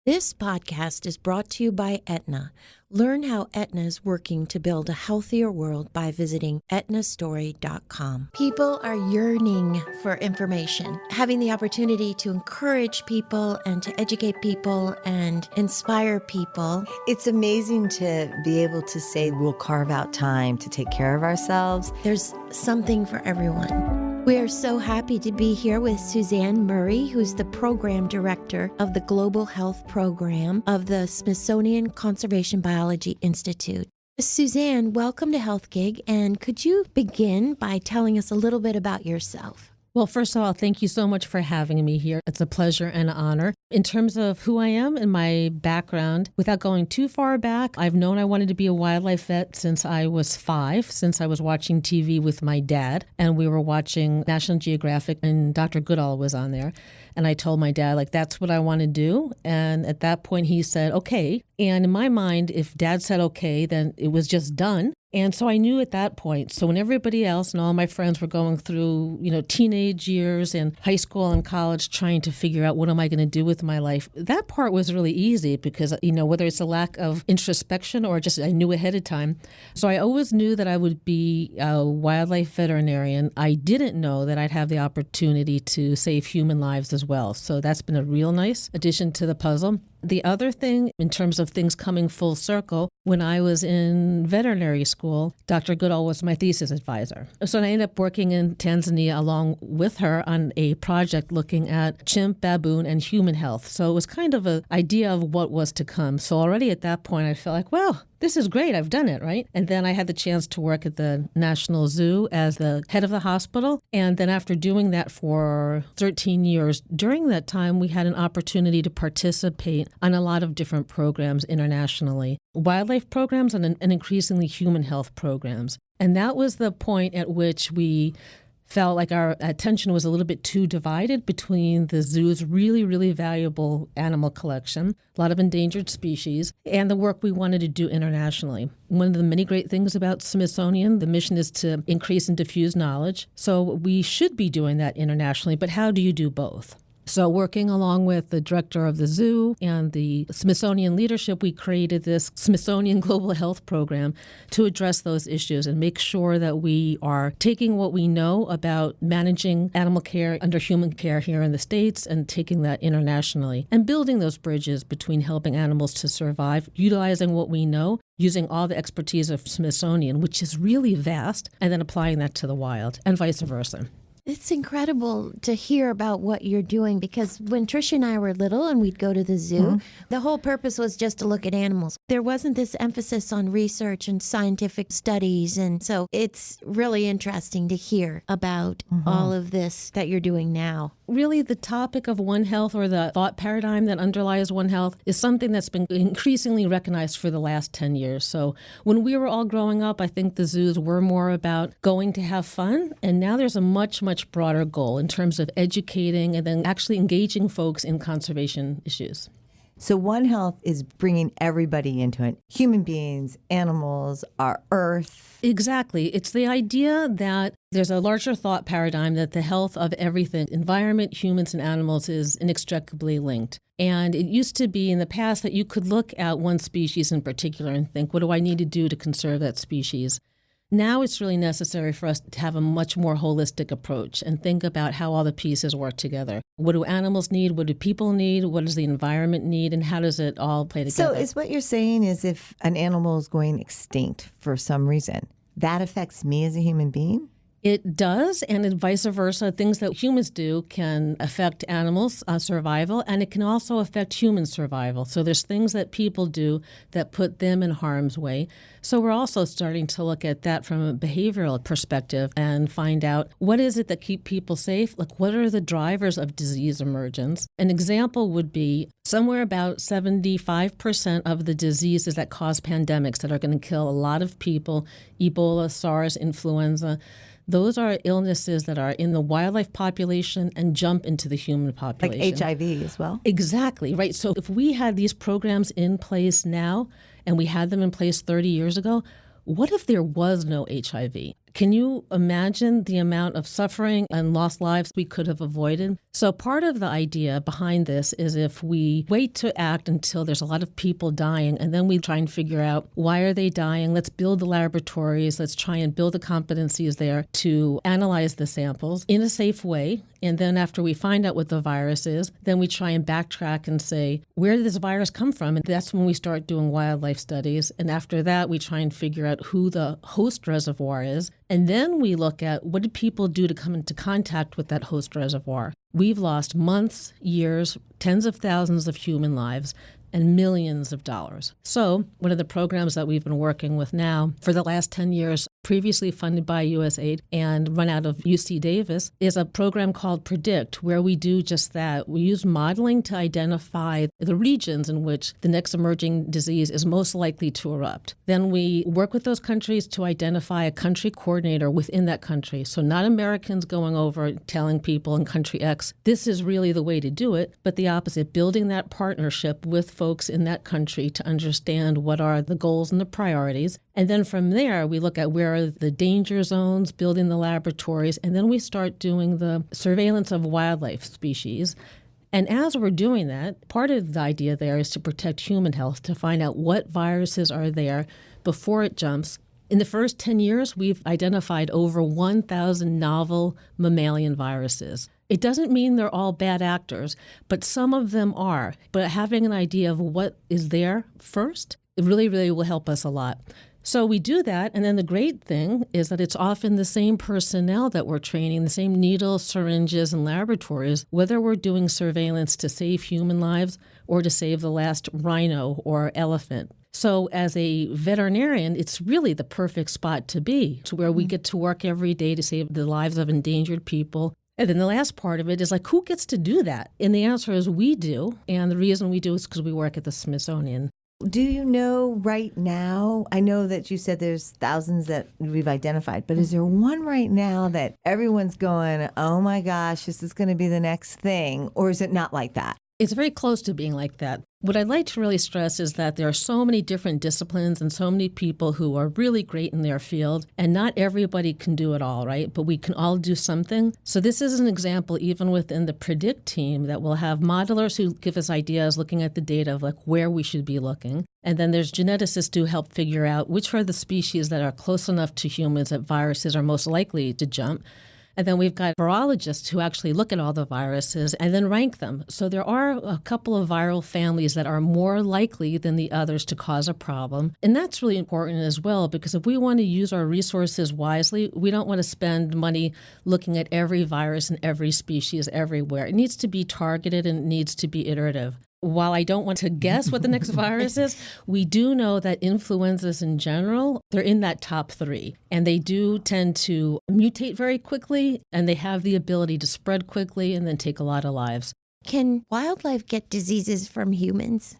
This podcast is brought to you by Aetna. Learn how Aetna is working to build a healthier world by visiting aetnastory.com. People are yearning for information, having the opportunity to encourage people and to educate people and inspire people. It's amazing to be able to say we'll carve out time to take care of ourselves. There's something for everyone. We are so happy to be here with Suzanne Murray, who's the Program Director of the Global Health Program of the Smithsonian Conservation Biology Institute. Suzanne, welcome to Health Gig, and could you begin by telling us a little bit about yourself? Well, first of all, thank you so much for having me here. It's a pleasure and an honor. In terms of who I am and my background, without going too far back, I've known I wanted to be a wildlife vet since I was 5, since I was watching TV with my dad, and we were watching National Geographic, and Dr. Goodall was on there. And I told my dad, that's what I want to do. And at that point, he said, okay. And in my mind, if Dad said okay, then it was just done. And so I knew at that point. So when everybody else and all my friends were going through, teenage years and high school and college trying to figure out what am I going to do with my life, that part was really easy because, whether it's a lack of introspection or just I knew ahead of time. So I always knew that I would be a wildlife veterinarian. I didn't know that I'd have the opportunity to save human lives as well. So that's been a real nice addition to the puzzle. The other thing, in terms of things coming full circle, when I was in veterinary school, Dr. Goodall was my thesis advisor. So I ended up working in Tanzania along with her on a project looking at chimp, baboon, and human health. So it was kind of an idea of what was to come. So already at that point, I felt like, well, this is great. I've done it, right? And then I had the chance to work at the National Zoo as the head of the hospital. And then after doing that for 13 years, during that time, we had an opportunity to participate on a lot of different programs internationally, wildlife programs and increasingly human health programs. And that was the point at which we felt like our attention was a little bit too divided between the zoo's really, really valuable animal collection, a lot of endangered species, and the work we wanted to do internationally. One of the many great things about Smithsonian, the mission is to increase and diffuse knowledge. So we should be doing that internationally, but how do you do both? So working along with the director of the zoo and the Smithsonian leadership, we created this Smithsonian Global Health Program to address those issues and make sure that we are taking what we know about managing animal care under human care here in the States and taking that internationally and building those bridges between helping animals to survive, utilizing what we know, using all the expertise of Smithsonian, which is really vast, and then applying that to the wild and vice versa. It's incredible to hear about what you're doing because when Tricia and I were little and we'd go to the zoo, the whole purpose was just to look at animals. There wasn't this emphasis on research and scientific studies. And so it's really interesting to hear about all of this that you're doing now. Really, the topic of One Health or the thought paradigm that underlies One Health is something that's been increasingly recognized for the last 10 years. So when we were all growing up, I think the zoos were more about going to have fun. And now there's a much broader goal in terms of educating and then actually engaging folks in conservation issues. So One Health is bringing everybody into it, human beings, animals, our earth. Exactly. It's the idea that there's a larger thought paradigm that the health of everything, environment, humans, and animals is inextricably linked. And it used to be in the past that you could look at one species in particular and think, what do I need to do to conserve that species? Now it's really necessary for us to have a much more holistic approach and think about how all the pieces work together. What do animals need? What do people need? What does the environment need? And how does it all play together? So is what you're saying is if an animal is going extinct for some reason, that affects me as a human being? It does, and vice versa. Things that humans do can affect animals' survival, and it can also affect human survival. So there's things that people do that put them in harm's way. So we're also starting to look at that from a behavioral perspective and find out what is it that keep people safe? What are the drivers of disease emergence? An example would be somewhere about 75% of the diseases that cause pandemics that are going to kill a lot of people, Ebola, SARS, influenza, those are illnesses that are in the wildlife population and jump into the human population. Like HIV as well? Exactly, right. So if we had these programs in place now and we had them in place 30 years ago, what if there was no HIV? Can you imagine the amount of suffering and lost lives we could have avoided? So part of the idea behind this is if we wait to act until there's a lot of people dying, and then we try and figure out why are they dying, let's build the laboratories, let's try and build the competencies there to analyze the samples in a safe way. And then after we find out what the virus is, then we try and backtrack and say, where did this virus come from? And that's when we start doing wildlife studies. And after that, we try and figure out who the host reservoir is. And then we look at what did people do to come into contact with that host reservoir. We've lost months, years, tens of thousands of human lives, and millions of dollars. So one of the programs that we've been working with now for the last 10 years, previously funded by USAID and run out of UC Davis, is a program called Predict, where we do just that. We use modeling to identify the regions in which the next emerging disease is most likely to erupt. Then we work with those countries to identify a country coordinator within that country. So not Americans going over telling people in country X, this is really the way to do it, but the opposite, building that partnership with folks in that country to understand what are the goals and the priorities. And then from there, we look at where are the danger zones, building the laboratories, and then we start doing the surveillance of wildlife species. And as we're doing that, part of the idea there is to protect human health, to find out what viruses are there before it jumps. In the first 10 years, we've identified over 1,000 novel mammalian viruses. It doesn't mean they're all bad actors, but some of them are. But having an idea of what is there first, it really, really will help us a lot. So we do that, and then the great thing is that it's often the same personnel that we're training, the same needles, syringes, and laboratories, whether we're doing surveillance to save human lives or to save the last rhino or elephant. So as a veterinarian, it's really the perfect spot to be, to where we get to work every day to save the lives of endangered people. And then the last part of it is like, who gets to do that? And the answer is we do. And the reason we do is because we work at the Smithsonian. Do you know right now, I know that you said there's thousands that we've identified, but is there one right now that everyone's going, oh my gosh, this is going to be the next thing? Or is it not like that? It's very close to being like that. What I'd like to really stress is that there are so many different disciplines and so many people who are really great in their field, and not everybody can do it all, right? But we can all do something. So this is an example even within the Predict team that we'll have modelers who give us ideas looking at the data of like where we should be looking. And then there's geneticists who help figure out which are the species that are close enough to humans that viruses are most likely to jump. And then we've got virologists who actually look at all the viruses and then rank them. So there are a couple of viral families that are more likely than the others to cause a problem. And that's really important as well, because if we want to use our resources wisely, we don't want to spend money looking at every virus and every species everywhere. It needs to be targeted and it needs to be iterative. While I don't want to guess what the next virus is, we do know that influenzas in general, they're in that top 3. And they do tend to mutate very quickly, and they have the ability to spread quickly and then take a lot of lives. Can wildlife get diseases from humans?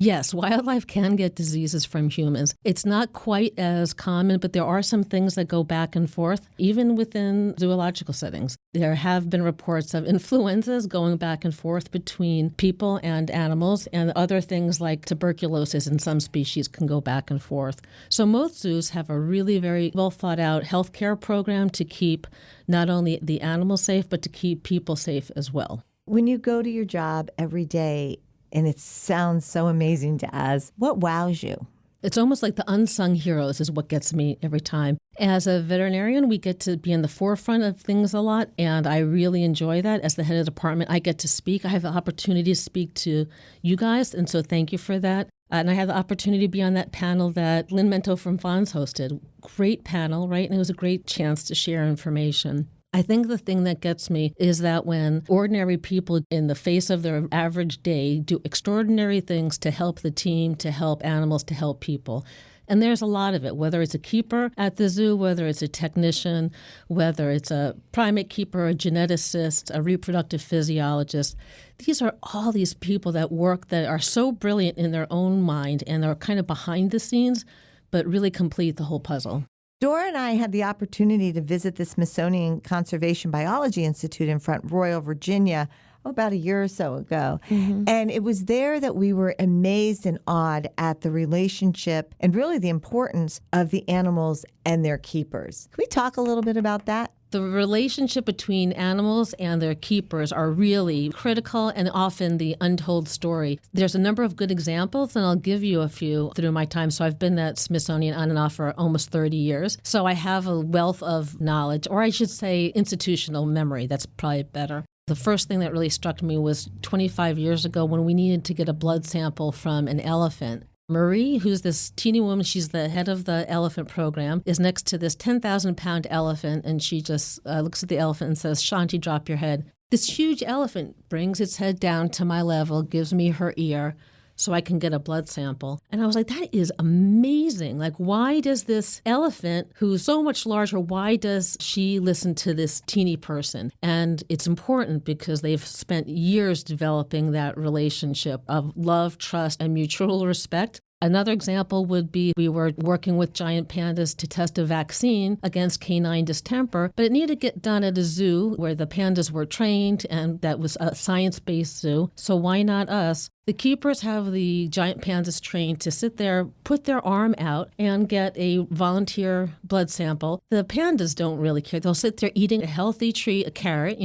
Yes, wildlife can get diseases from humans. It's not quite as common, but there are some things that go back and forth, even within zoological settings. There have been reports of influenzas going back and forth between people and animals, and other things like tuberculosis in some species can go back and forth. So most zoos have a really very well thought out healthcare program to keep not only the animals safe, but to keep people safe as well. When you go to your job every day, and it sounds so amazing to us, what wows you? It's almost like the unsung heroes is what gets me every time. As a veterinarian, we get to be in the forefront of things a lot, and I really enjoy that. As the head of the department, I get to speak. I have the opportunity to speak to you guys, and so thank you for that. And I had the opportunity to be on that panel that Lynn Mento from FONS hosted. Great panel, right? And it was a great chance to share information. I think the thing that gets me is that when ordinary people in the face of their average day do extraordinary things to help the team, to help animals, to help people. And there's a lot of it, whether it's a keeper at the zoo, whether it's a technician, whether it's a primate keeper, a geneticist, a reproductive physiologist. These are all these people that work that are so brilliant in their own mind and are kind of behind the scenes, but really complete the whole puzzle. Dora and I had the opportunity to visit the Smithsonian Conservation Biology Institute in Front Royal, Virginia, about a year or so ago. And it was there that we were amazed and awed at the relationship and really the importance of the animals and their keepers. Can we talk a little bit about that? The relationship between animals and their keepers are really critical and often the untold story. There's a number of good examples, and I'll give you a few through my time. So I've been at Smithsonian on and off for almost 30 years. So I have a wealth of knowledge, or I should say institutional memory. That's probably better. The first thing that really struck me was 25 years ago when we needed to get a blood sample from an elephant. Marie, who's this teeny woman, she's the head of the elephant program, is next to this 10,000-pound elephant, and she just looks at the elephant and says, "Shanti, drop your head." This huge elephant brings its head down to my level, gives me her ear so I can get a blood sample. And I was like, that is amazing. Like, why does this elephant, who's so much larger, why does she listen to this teeny person? And it's important because they've spent years developing that relationship of love, trust, and mutual respect. Another example would be we were working with giant pandas to test a vaccine against canine distemper, but it needed to get done at a zoo where the pandas were trained, and that was a science-based zoo. So why not us? The keepers have the giant pandas trained to sit there, put their arm out, and get a volunteer blood sample. The pandas don't really care. They'll sit there eating a healthy treat, a carrot,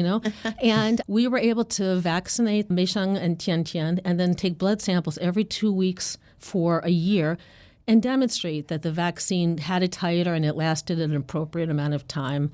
and we were able to vaccinate Meisheng and Tian, and then take blood samples every 2 weeks for a year and demonstrate that the vaccine had a titer and it lasted an appropriate amount of time.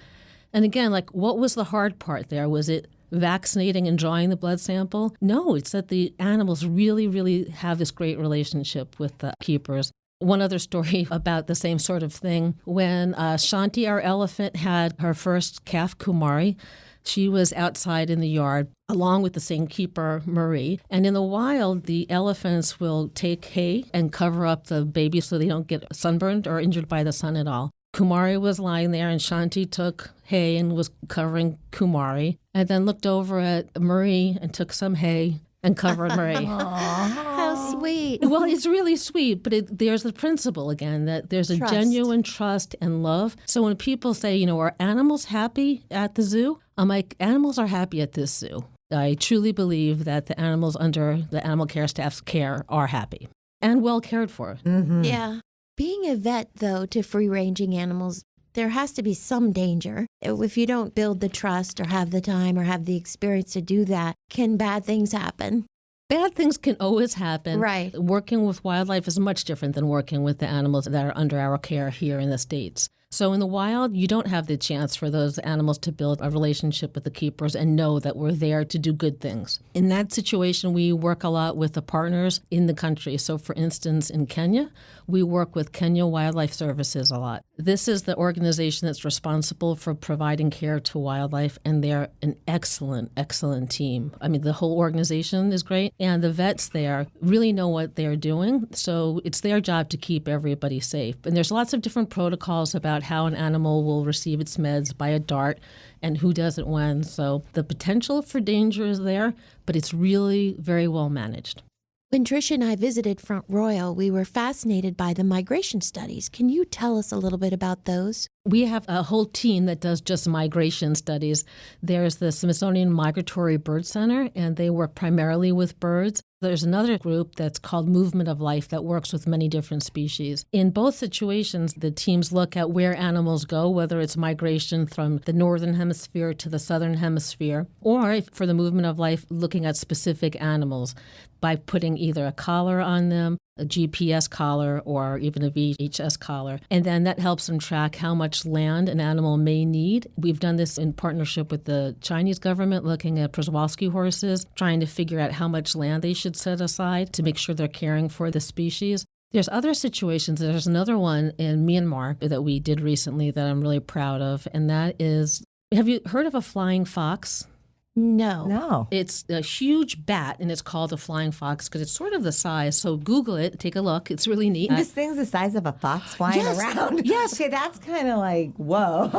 And again, like, what was the hard part there? Was it vaccinating and drawing the blood sample? No, it's that the animals really, really have this great relationship with the keepers. One other story about the same sort of thing. When Shanti, our elephant, had her first calf, Kumari, she was outside in the yard along with the same keeper, Marie. And in the wild, the elephants will take hay and cover up the baby so they don't get sunburned or injured by the sun at all. Kumari was lying there, and Shanti took hay and was covering Kumari, and then looked over at Marie and took some hay and covered Marie. How sweet. Well, it's really sweet, but there's the principle again that there's a Trust. genuine trust and love. So when people say, are animals happy at the zoo? I'm like, animals are happy at this zoo. I truly believe that the animals under the animal care staff's care are happy and well cared for. Mm-hmm. Yeah. Being a vet, though, to free-ranging animals, there has to be some danger. If you don't build the trust or have the time or have the experience to do that, can bad things happen? Bad things can always happen. Right. Working with wildlife is much different than working with the animals that are under our care here in the States. So in the wild, you don't have the chance for those animals to build a relationship with the keepers and know that we're there to do good things. In that situation, we work a lot with the partners in the country. So for instance, in Kenya, we work with Kenya Wildlife Services a lot. This is the organization that's responsible for providing care to wildlife, and they're an excellent, excellent team. I mean, the whole organization is great, and the vets there really know what they're doing. So it's their job to keep everybody safe. And there's lots of different protocols about how an animal will receive its meds by a dart and who does it when. So the potential for danger is there, but it's really very well managed. When Tricia and I visited Front Royal, we were fascinated by the migration studies. Can you tell us a little bit about those? We have a whole team that does just migration studies. There's the Smithsonian Migratory Bird Center, and they work primarily with birds. There's another group that's called Movement of Life that works with many different species. In both situations, the teams look at where animals go, whether it's migration from the northern hemisphere to the southern hemisphere, or for the Movement of Life, looking at specific animals by putting either a collar on them, a GPS collar, or even a VHS collar. And then that helps them track how much land an animal may need. We've done this in partnership with the Chinese government, looking at Przewalski horses, trying to figure out how much land they should set aside to make sure they're caring for the species. There's other situations. There's another one in Myanmar that we did recently that I'm really proud of, and that is, have you heard of a flying fox? No. It's a huge bat, and it's called a flying fox because it's sort of the size. So Google it, take a look. It's really neat. This thing's the size of a fox flying Yes, around. yes. Okay, that's kind of like, whoa.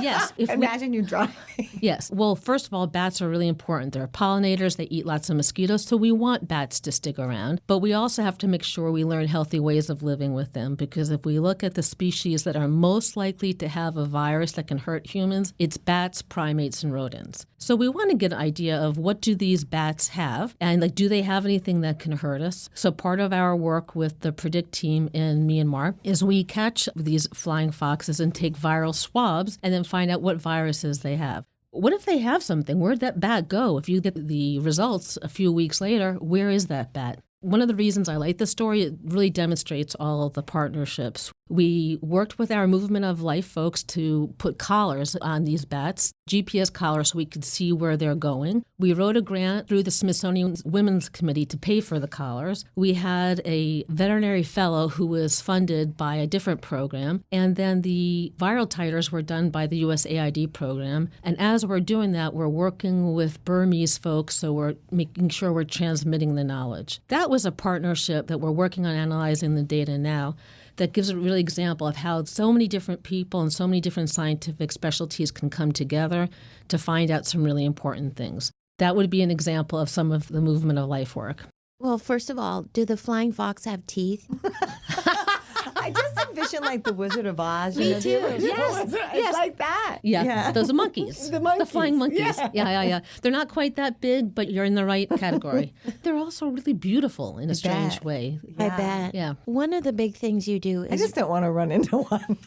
Yes. Imagine you're driving. Yes. Well, first of all, bats are really important. They're pollinators. They eat lots of mosquitoes. So we want bats to stick around. But we also have to make sure we learn healthy ways of living with them, because if we look at the species that are most likely to have a virus that can hurt humans, it's bats, primates, and rodents. So we want to get an idea of what do these bats have, and do they have anything that can hurt us? So part of our work with the PREDICT team in Myanmar is we catch these flying foxes and take viral swabs and then find out what viruses they have. What if they have something? Where'd that bat go? If you get the results a few weeks later, where is that bat? One of the reasons I like this story, it really demonstrates all of the partnerships. We worked with our Movement of Life folks to put collars on these bats, GPS collars, so we could see where they're going. We wrote a grant through the Smithsonian Women's Committee to pay for the collars. We had a veterinary fellow who was funded by a different program, and then the viral titers were done by the USAID program. And as we're doing that, we're working with Burmese folks, so we're making sure we're transmitting the knowledge. That was a partnership that we're working on analyzing the data now that gives a really example of how so many different people and so many different scientific specialties can come together to find out some really important things. That would be an example of some of the Movement of Life work. Well, first of all, do the flying fox have teeth? I just envision like the Wizard of Oz. Me too. Yes. It's like that. Yeah. Those are monkeys. The flying monkeys. Yeah. They're not quite that big, but you're in the right category. They're also really beautiful in a strange way. I bet. Yeah. One of the big things you do I is... just don't want to run into one.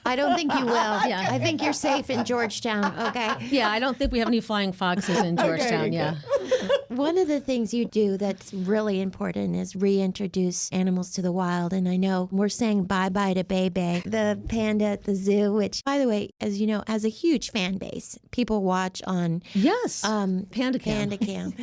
I don't think you will. Yeah. I think you're safe in Georgetown, okay? Yeah, I don't think we have any flying foxes in Georgetown, yeah. One of the things you do that's really important is reintroduce animals to the wild. And I know we're saying bye-bye to Bebe, the panda at the zoo, which, by the way, as you know, has a huge fan base. People watch on Yes, Panda Cam. Panda Cam.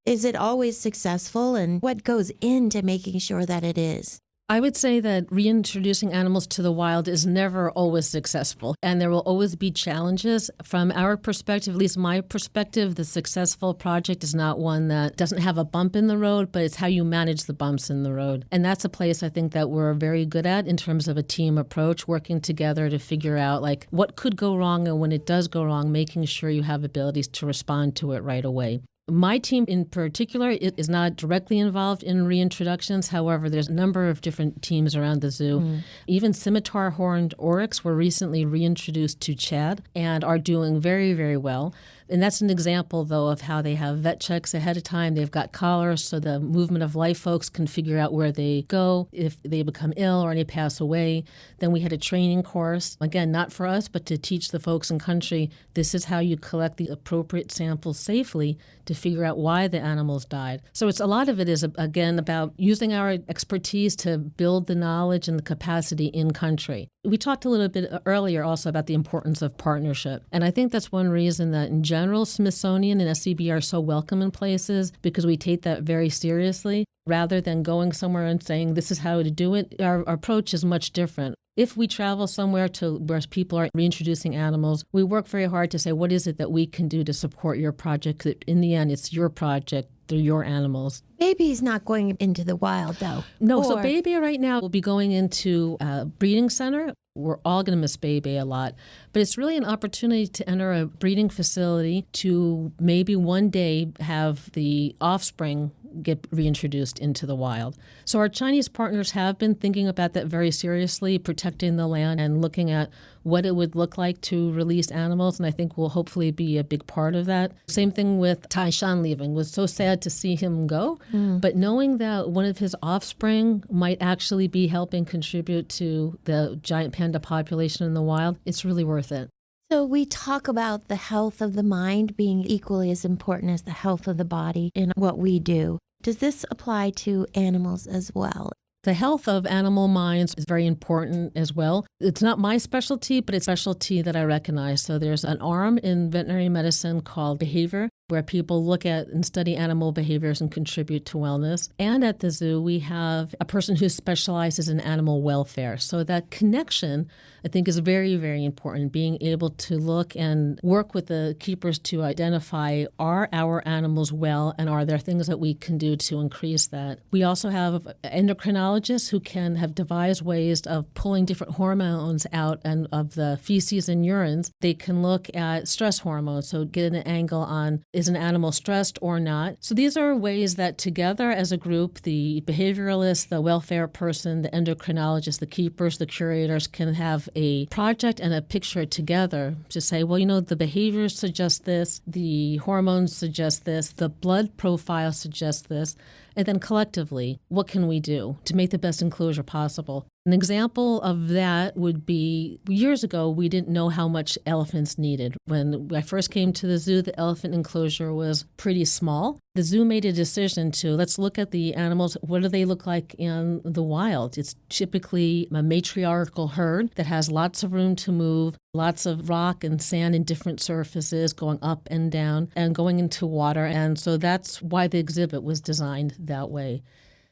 Is it always successful? And what goes into making sure that it is? I would say that reintroducing animals to the wild is never always successful, and there will always be challenges. From our perspective, at least my perspective, the successful project is not one that doesn't have a bump in the road, but it's how you manage the bumps in the road. And that's a place I think that we're very good at in terms of a team approach, working together to figure out what could go wrong, and when it does go wrong, making sure you have abilities to respond to it right away. My team in particular is not directly involved in reintroductions. However, there's a number of different teams around the zoo. Even scimitar horned oryx were recently reintroduced to Chad and are doing very, very well. And that's an example, though, of how they have vet checks ahead of time. They've got collars so the Movement of Life folks can figure out where they go if they become ill or they pass away. Then we had a training course, again, not for us, but to teach the folks in country, this is how you collect the appropriate samples safely to figure out why the animals died. So a lot of it is, again, about using our expertise to build the knowledge and the capacity in country. We talked a little bit earlier also about the importance of partnership. And I think that's one reason that in general, Smithsonian and SCB are so welcome in places, because we take that very seriously. Rather than going somewhere and saying, this is how to do it, our approach is much different. If we travel somewhere to where people are reintroducing animals, we work very hard to say, what is it that we can do to support your project? In the end, it's your project. They're your animals. Baby's not going into the wild, though. No, so Baby right now will be going into a breeding center. We're all going to miss Baby a lot. But it's really an opportunity to enter a breeding facility to maybe one day have the offspring get reintroduced into the wild. So our Chinese partners have been thinking about that very seriously, protecting the land and looking at what it would look like to release animals, and I think will hopefully be a big part of that. Same thing with Tai Shan leaving. It was so sad to see him go, but knowing that one of his offspring might actually be helping contribute to the giant panda population in the wild, it's really worth it. So we talk about the health of the mind being equally as important as the health of the body in what we do. Does this apply to animals as well? The health of animal minds is very important as well. It's not my specialty, but it's a specialty that I recognize. So there's an arm in veterinary medicine called behavior. where people look at and study animal behaviors and contribute to wellness. And at the zoo, we have a person who specializes in animal welfare. So that connection, I think, is very, very important, being able to look and work with the keepers to identify, are our animals well, and are there things that we can do to increase that? We also have endocrinologists who can have devised ways of pulling different hormones out and of the feces and urines. They can look at stress hormones, so get an angle on, is an animal stressed or not? So these are ways that together as a group, the behavioralist, the welfare person, the endocrinologist, the keepers, the curators can have a project and a picture together to say, well, the behaviors suggest this, the hormones suggest this, the blood profile suggests this, and then collectively, what can we do to make the best enclosure possible? An example of that would be years ago, we didn't know how much elephants needed. When I first came to the zoo, the elephant enclosure was pretty small. The zoo made a decision to, let's look at the animals. What do they look like in the wild? It's typically a matriarchal herd that has lots of room to move, lots of rock and sand in different surfaces going up and down and going into water. And so that's why the exhibit was designed that way.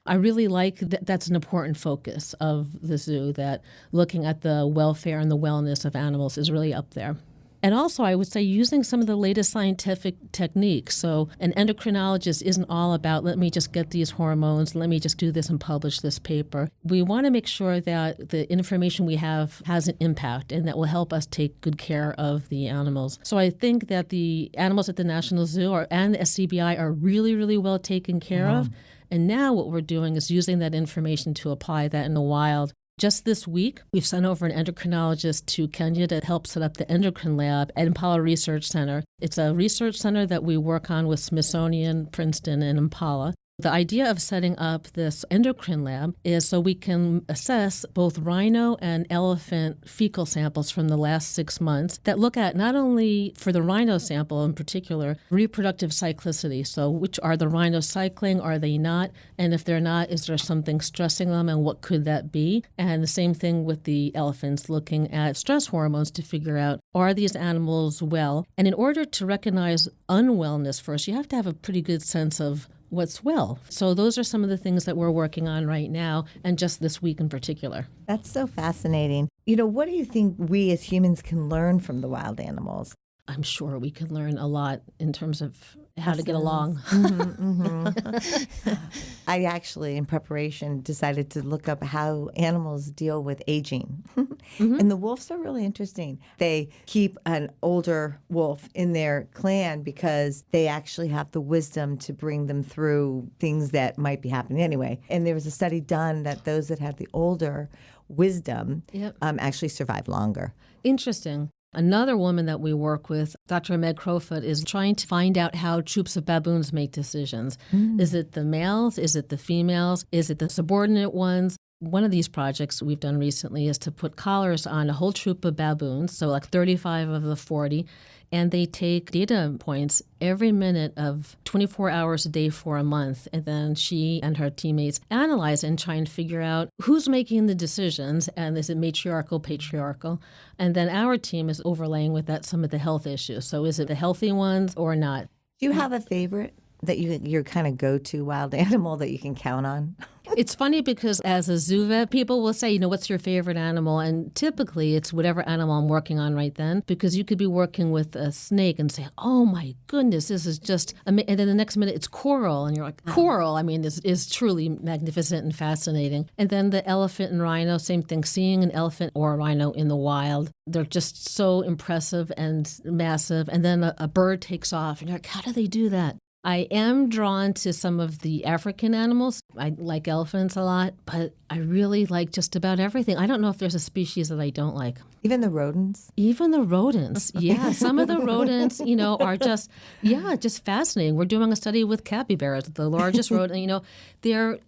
I really like that. That's an important focus of the zoo, that looking at the welfare and the wellness of animals is really up there. And also, I would say using some of the latest scientific techniques. So an endocrinologist isn't all about, let me just get these hormones, let me just do this and publish this paper. We want to make sure that the information we have has an impact and that will help us take good care of the animals. So I think that the animals at the National Zoo and the SCBI are really, really well taken care of. And now what we're doing is using that information to apply that in the wild. Just this week, we've sent over an endocrinologist to Kenya to help set up the endocrine lab at Impala Research Center. It's a research center that we work on with Smithsonian, Princeton, and Impala. The idea of setting up this endocrine lab is so we can assess both rhino and elephant fecal samples from the last 6 months that look at not only, for the rhino sample in particular, reproductive cyclicity. So which are the rhinos cycling, are they not? And if they're not, is there something stressing them and what could that be? And the same thing with the elephants, looking at stress hormones to figure out, are these animals well? And in order to recognize unwellness first, you have to have a pretty good sense of what's well. So those are some of the things that we're working on right now, and just this week in particular. That's so fascinating. What do you think we as humans can learn from the wild animals? I'm sure we could learn a lot in terms of how to get along. I actually, in preparation, decided to look up how animals deal with aging. And the wolves are really interesting. They keep an older wolf in their clan because they actually have the wisdom to bring them through things that might be happening anyway. And there was a study done that those that had the older wisdom actually survive longer. Interesting. Another woman that we work with, Dr. Meg Crowfoot, is trying to find out how troops of baboons make decisions. Is it the males? Is it the females? Is it the subordinate ones? One of these projects we've done recently is to put collars on a whole troop of baboons, so like 35 of the 40, and they take data points every minute of 24 hours a day for a month. And then she and her teammates analyze and try and figure out who's making the decisions, and is it matriarchal, patriarchal? And then our team is overlaying with that some of the health issues. So is it the healthy ones or not? Do you have a favorite that your kind of go-to wild animal that you can count on? It's funny because as a zoo vet, people will say, what's your favorite animal? And typically it's whatever animal I'm working on right then, because you could be working with a snake and say, oh my goodness, this is just, and then the next minute it's coral. And you're like, coral, is truly magnificent and fascinating. And then the elephant and rhino, same thing, seeing an elephant or a rhino in the wild, they're just so impressive and massive. And then a bird takes off and you're like, how do they do that? I am drawn to some of the African animals. I like elephants a lot, but I really like just about everything. I don't know if there's a species that I don't like. Even the rodents? Even the rodents, yeah. Some of the rodents, are just fascinating. We're doing a study with capybaras, the largest rodent. They're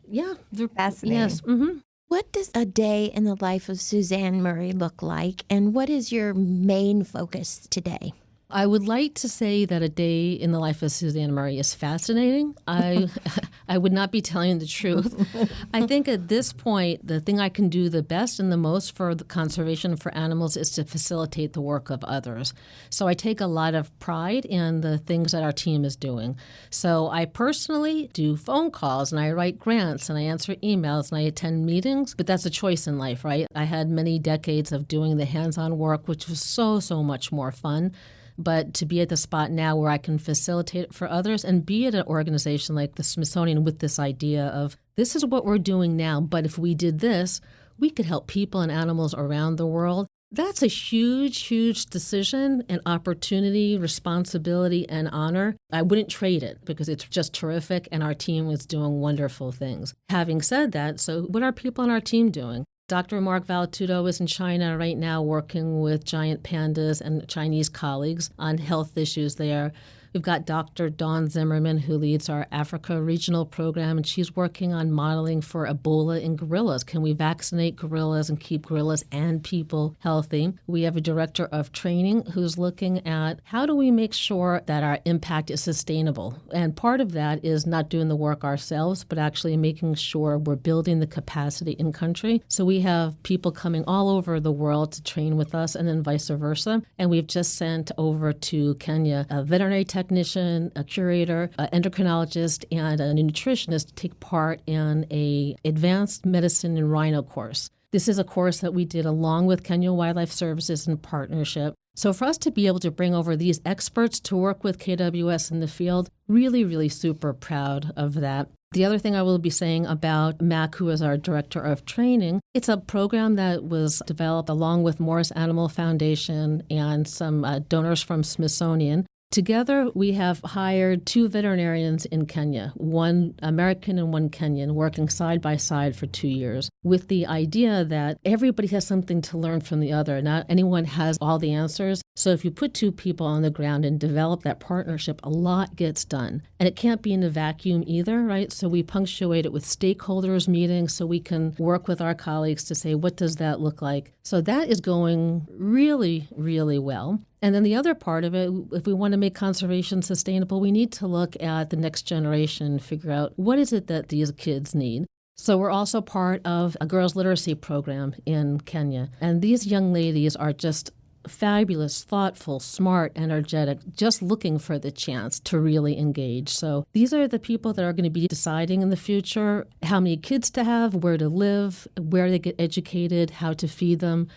fascinating. Yes. Mm-hmm. What does a day in the life of Suzanne Murray look like, and what is your main focus today? I would like to say that a day in the life of Suzanne Murray is fascinating. I would not be telling the truth. I think at this point, the thing I can do the best and the most for the conservation for animals is to facilitate the work of others. So I take a lot of pride in the things that our team is doing. So I personally do phone calls and I write grants and I answer emails and I attend meetings, but that's a choice in life, right? I had many decades of doing the hands-on work, which was so much more fun. But to be at the spot now where I can facilitate it for others and be at an organization like the Smithsonian with this idea of this is what we're doing now, but if we did this, we could help people and animals around the world. That's a huge decision and opportunity, responsibility, and honor. I wouldn't trade it because it's just terrific and our team is doing wonderful things. Having said that, so what are people on our team doing? Dr. Mark Valtudo is in China right now working with giant pandas and Chinese colleagues on health issues there. We've got Dr. Dawn Zimmerman, who leads our Africa regional program, and she's working on modeling for Ebola in gorillas. Can we vaccinate gorillas and keep gorillas and people healthy? We have a director of training who's looking at how do we make sure that our impact is sustainable. And part of that is not doing the work ourselves, but actually making sure we're building the capacity in country. So we have people coming all over the world to train with us and then vice versa. And we've just sent over to Kenya a veterinary technician, a curator, an endocrinologist, and a nutritionist to take part in a advanced medicine in rhino course. This is a course that we did along with Kenya Wildlife Services in partnership. So for us to be able to bring over these experts to work with KWS in the field, really super proud of that. The other thing I will be saying about Mac, who is our director of training, it's a program that was developed along with Morris Animal Foundation and some donors from Smithsonian. Together, we have hired 2 veterinarians in Kenya, one American and one Kenyan, working side by side for 2 years, with the idea that everybody has something to learn from the other. Not anyone has all the answers. So if you put 2 people on the ground and develop that partnership, a lot gets done. And it can't be in a vacuum either, right? So we punctuate it with stakeholders meetings so we can work with our colleagues to say, what does that look like? So that is going really well. And then the other part of it, if we want to make conservation sustainable, we need to look at the next generation and figure out what is it that these kids need. So we're also part of a girls' literacy program in Kenya. And these young ladies are just fabulous, thoughtful, smart, energetic, just looking for the chance to really engage. So these are the people that are going to be deciding in the future how many kids to have, where to live, where they get educated, how to feed them.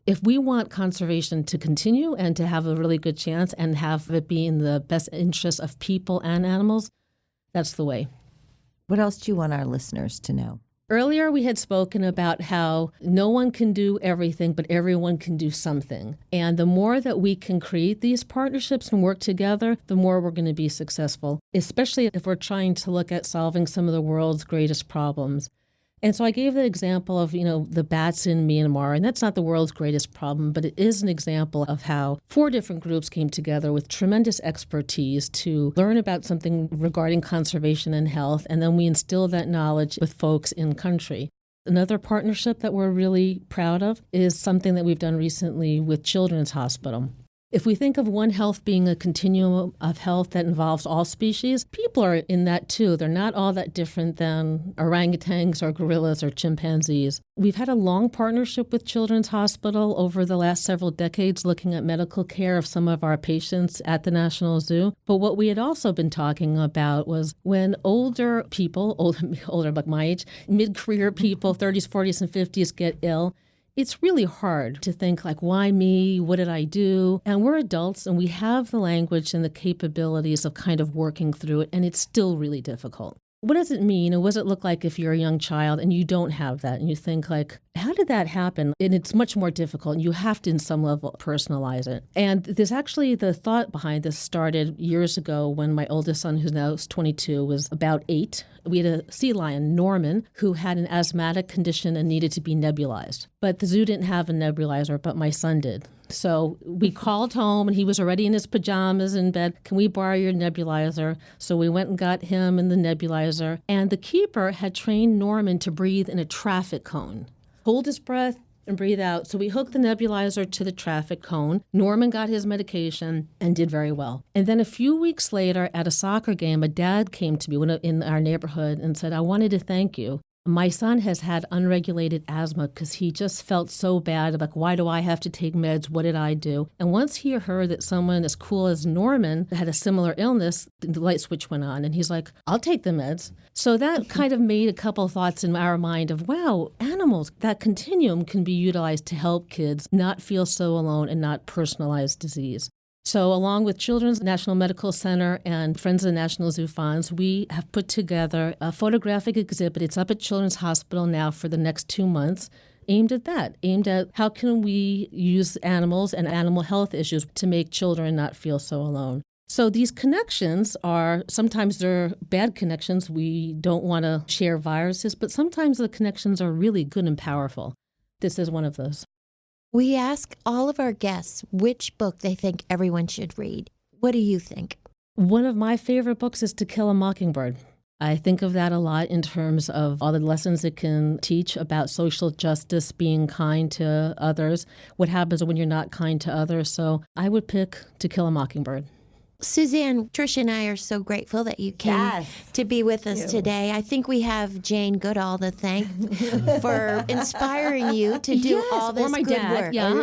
If we want conservation to continue and to have a really good chance and have it be in the best interest of people and animals, that's the way. What else do you want our listeners to know? Earlier, we had spoken about how no one can do everything, but everyone can do something. And the more that we can create these partnerships and work together, the more we're going to be successful, especially if we're trying to look at solving some of the world's greatest problems. And so I gave the example of, the bats in Myanmar, and that's not the world's greatest problem, but it is an example of how 4 different groups came together with tremendous expertise to learn about something regarding conservation and health, and then we instilled that knowledge with folks in country. Another partnership that we're really proud of is something that we've done recently with Children's Hospital. If we think of One Health being a continuum of health that involves all species, people are in that too. They're not all that different than orangutans or gorillas or chimpanzees. We've had a long partnership with Children's Hospital over the last several decades looking at medical care of some of our patients at the National Zoo. But what we had also been talking about was when older people, older like my age, mid-career people, 30s, 40s, and 50s get ill, it's really hard to think like, why me? What did I do? And we're adults and we have the language and the capabilities of kind of working through it, and it's still really difficult. What does it mean? And what does it look like if you're a young child and you don't have that? And you think like, how did that happen? And it's much more difficult. And you have to, in some level, personalize it. And there's actually the thought behind this started years ago when my oldest son, who's now 22, was about 8. We had a sea lion, Norman, who had an asthmatic condition and needed to be nebulized. But the zoo didn't have a nebulizer, but my son did. So we called home and he was already in his pajamas in bed. Can we borrow your nebulizer? So we went and got him in the nebulizer. And the keeper had trained Norman to breathe in a traffic cone. Hold his breath, and breathe out. So we hooked the nebulizer to the traffic cone. Norman got his medication and did very well. And then a few weeks later at a soccer game, a dad came to me in our neighborhood and said, I wanted to thank you. My son has had unregulated asthma because he just felt so bad. Like, why do I have to take meds? What did I do? And once he heard that someone as cool as Norman had a similar illness, the light switch went on. And he's like, I'll take the meds. So that kind of made a couple thoughts in our mind of, wow, animals, that continuum can be utilized to help kids not feel so alone and not personalize disease. So along with Children's National Medical Center and Friends of the National Zoo Funds, we have put together a photographic exhibit. It's up at Children's Hospital now for the next 2 months, aimed at how can we use animals and animal health issues to make children not feel so alone. So these connections sometimes they're bad connections. We don't want to share viruses, but sometimes the connections are really good and powerful. This is one of those. We ask all of our guests which book they think everyone should read. What do you think? One of my favorite books is To Kill a Mockingbird. I think of that a lot in terms of all the lessons it can teach about social justice, being kind to others, what happens when you're not kind to others. So I would pick To Kill a Mockingbird. Suzanne, Tricia and I are so grateful that you came to be with us today. I think we have Jane Goodall to thank for inspiring you to do all this or my good dad. work. Yeah, or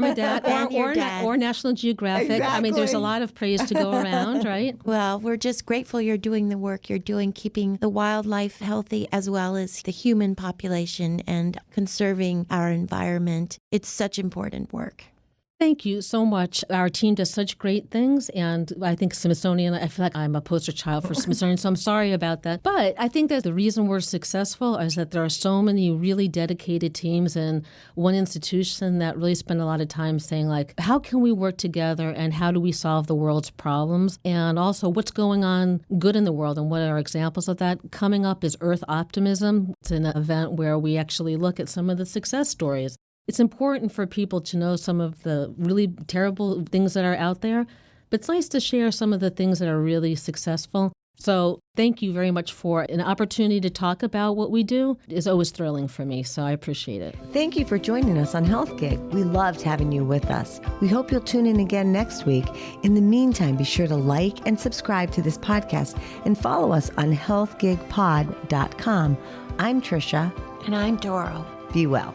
my dad, And your dad. or National Geographic. Exactly. I mean, there's a lot of praise to go around, right? Well, we're just grateful you're doing the work you're doing, keeping the wildlife healthy as well as the human population and conserving our environment. It's such important work. Thank you so much. Our team does such great things, and I think Smithsonian, I feel like I'm a poster child for Smithsonian, so I'm sorry about that. But I think that the reason we're successful is that there are so many really dedicated teams and one institution that really spend a lot of time saying, like, how can we work together and how do we solve the world's problems? And also, what's going on good in the world and what are examples of that? Coming up is Earth Optimism. It's an event where we actually look at some of the success stories. It's important for people to know some of the really terrible things that are out there, but it's nice to share some of the things that are really successful. So thank you very much for an opportunity to talk about what we do. It's always thrilling for me, so I appreciate it. Thank you for joining us on Health Gig. We loved having you with us. We hope you'll tune in again next week. In the meantime, be sure to like and subscribe to this podcast and follow us on healthgigpod.com. I'm Tricia. And I'm Doro. Be well.